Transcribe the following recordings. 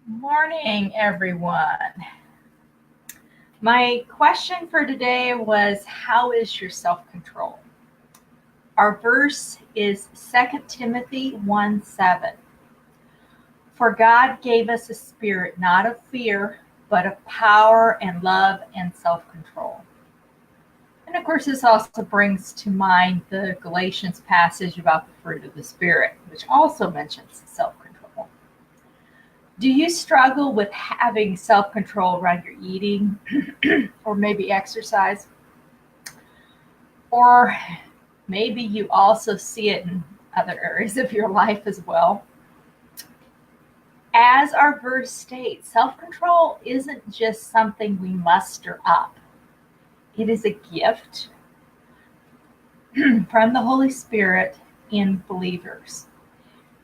Morning, everyone. My question for today was, how is your self-control? Our verse is 2 Timothy 1:7. For God gave us a spirit not of fear, but of power and love and self-control. And of course, this also brings to mind the Galatians passage about the fruit of the Spirit, which also mentions self-control. Do you struggle with having self-control around your eating or maybe exercise? Or maybe you also see it in other areas of your life as well. As our verse states, self-control isn't just something we muster up. It is a gift from the Holy Spirit in believers.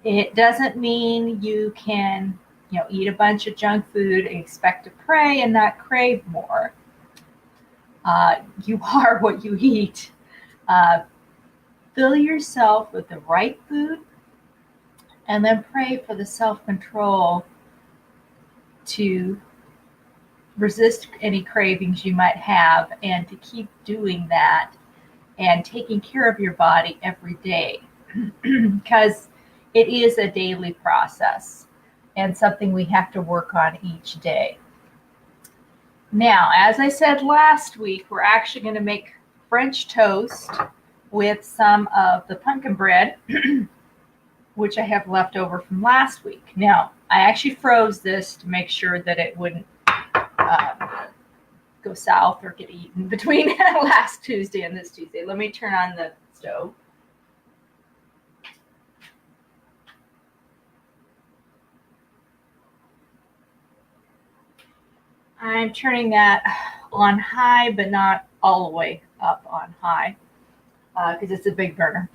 It doesn't mean you can eat a bunch of junk food and expect to pray and not crave more. You are what you eat. Fill yourself with the right food and then pray for the self-control to resist any cravings you might have and to keep doing that and taking care of your body every day because it is a daily process and something we have to work on each day. Now, as I said last week, we're actually going to make French toast with some of the pumpkin bread, which I have left over from last week. Now, I actually froze this to make sure that it wouldn't go south or get eaten between last Tuesday and this Tuesday. Let me turn on the stove. I'm turning that on high, but not all the way up on high because it's a big burner.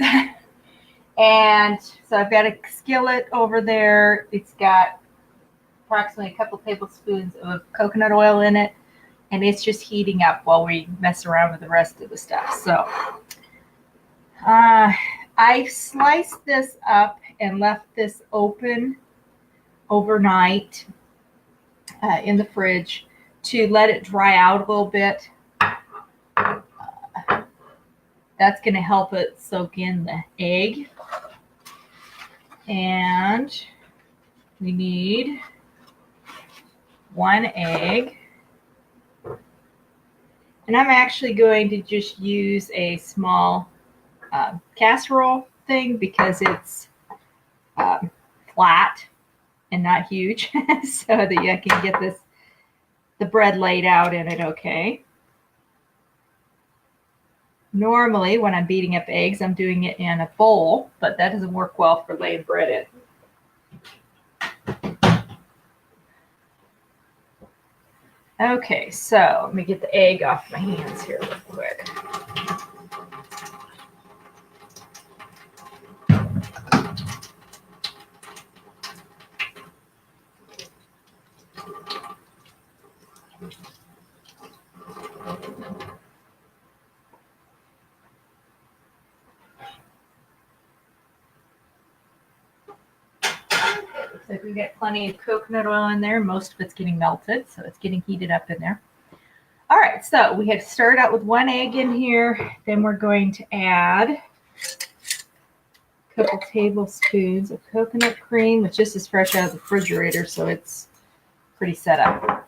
And so I've got a skillet over there. It's got approximately a couple tablespoons of coconut oil in it, and it's just heating up while we mess around with the rest of the stuff. So I sliced this up and left this open overnight in the fridge to let it dry out a little bit. That's going to help it soak in the egg. And we need 1 egg. And I'm actually going to just use a small casserole thing because it's flat and not huge so that you can get the bread laid out in it okay. Normally, when I'm beating up eggs, I'm doing it in a bowl, but that doesn't work well for laying bread in. Okay, so let me get the egg off my hands here real quick. Looks like we got plenty of coconut oil in there. Most of it's getting melted, so it's getting heated up in there. All right, so we had started out with 1 egg in here. Then we're going to add a couple tablespoons of coconut cream, which just is fresh out of the refrigerator, so it's pretty set up.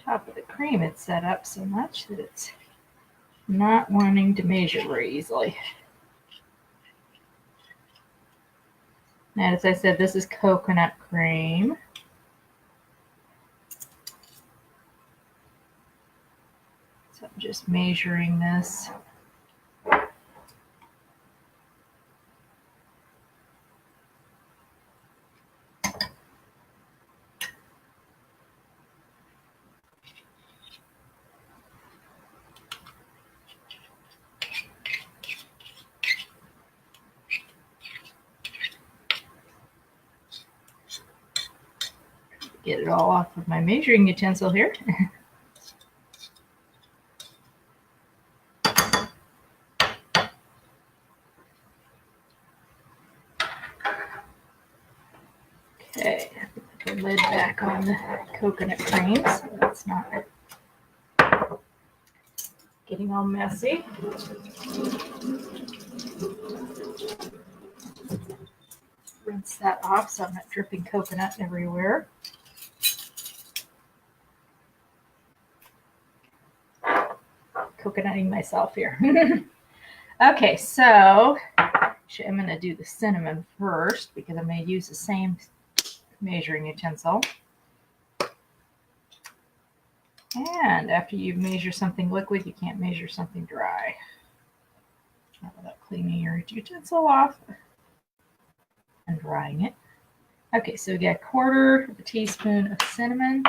Top of the cream, it's set up so much that it's not wanting to measure very easily. And as I said, this is coconut cream. So I'm just measuring this. get it all off of my measuring utensil here. Okay, put the lid back on the coconut cream so that's not getting all messy. Rinse that off so I'm not dripping coconut everywhere. Coconutting myself here. Okay, so I'm going to do the cinnamon first because I'm going to use the same measuring utensil. And after you measure something liquid, you can't measure something dry. Not without cleaning your utensil off and drying it. Okay, so we got 1/4 teaspoon of cinnamon.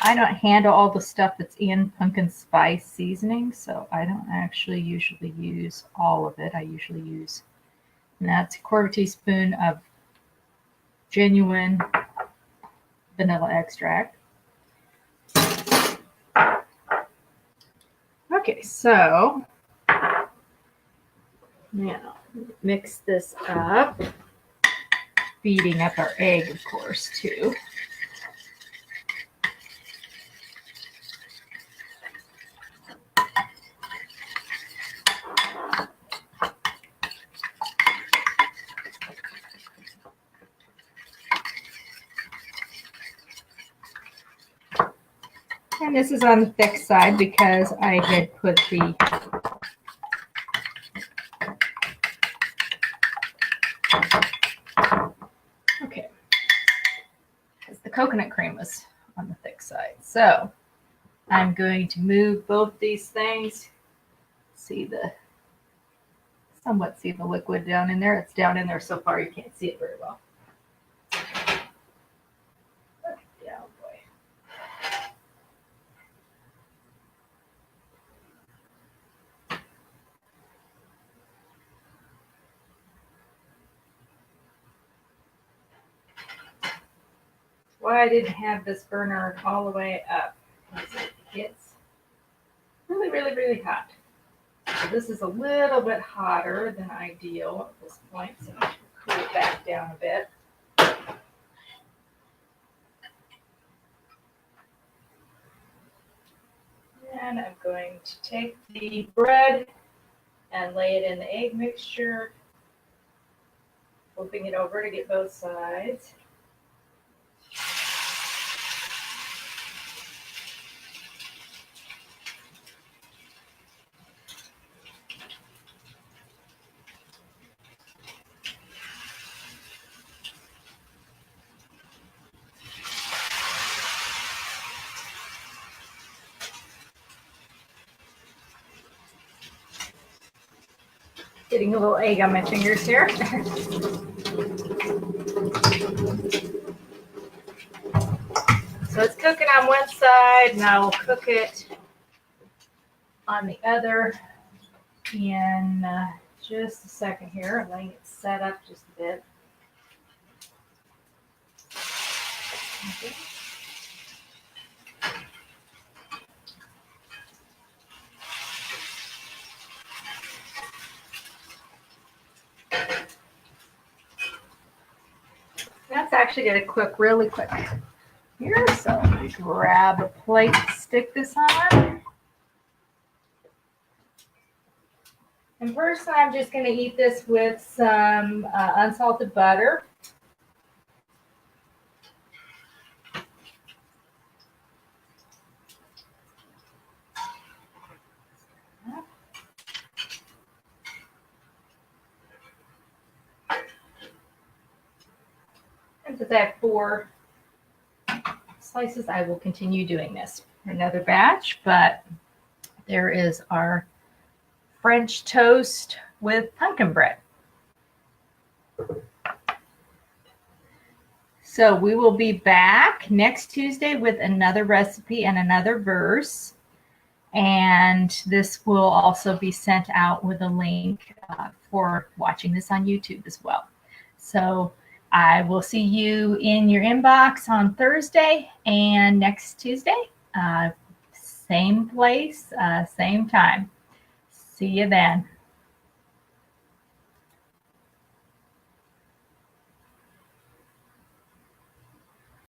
I don't handle all the stuff that's in pumpkin spice seasoning, so I don't actually usually use all of it. I usually use, and that's 1/4 teaspoon of genuine vanilla extract. Okay, so now mix this up, beating up our egg, of course, too. And this is on the thick side because I had put the because the coconut cream was on the thick side. So I'm going to move both these things. Somewhat see the liquid down in there. It's down in there so far you can't see it very well. Yeah, boy. Why I didn't have this burner all the way up. It gets really, really, really hot. So this is a little bit hotter than ideal at this point, so I'll cool it back down a bit. And I'm going to take the bread and lay it in the egg mixture, flipping it over to get both sides. Getting a little egg on my fingers here. So it's cooking on one side, and I will cook it on the other in just a second here. I'm letting it set up just a bit. Okay. That's actually going to cook really quick here. So let me grab a plate to stick this on. And first I'm just going to eat this with some unsalted butter. And since I have 4 slices, I will continue doing this for another batch. But there is our French toast with pumpkin bread. So we will be back next Tuesday with another recipe and another verse. And this will also be sent out with a link for watching this on YouTube as well. So I will see you in your inbox on Thursday and next Tuesday. Same place, same time. See you then.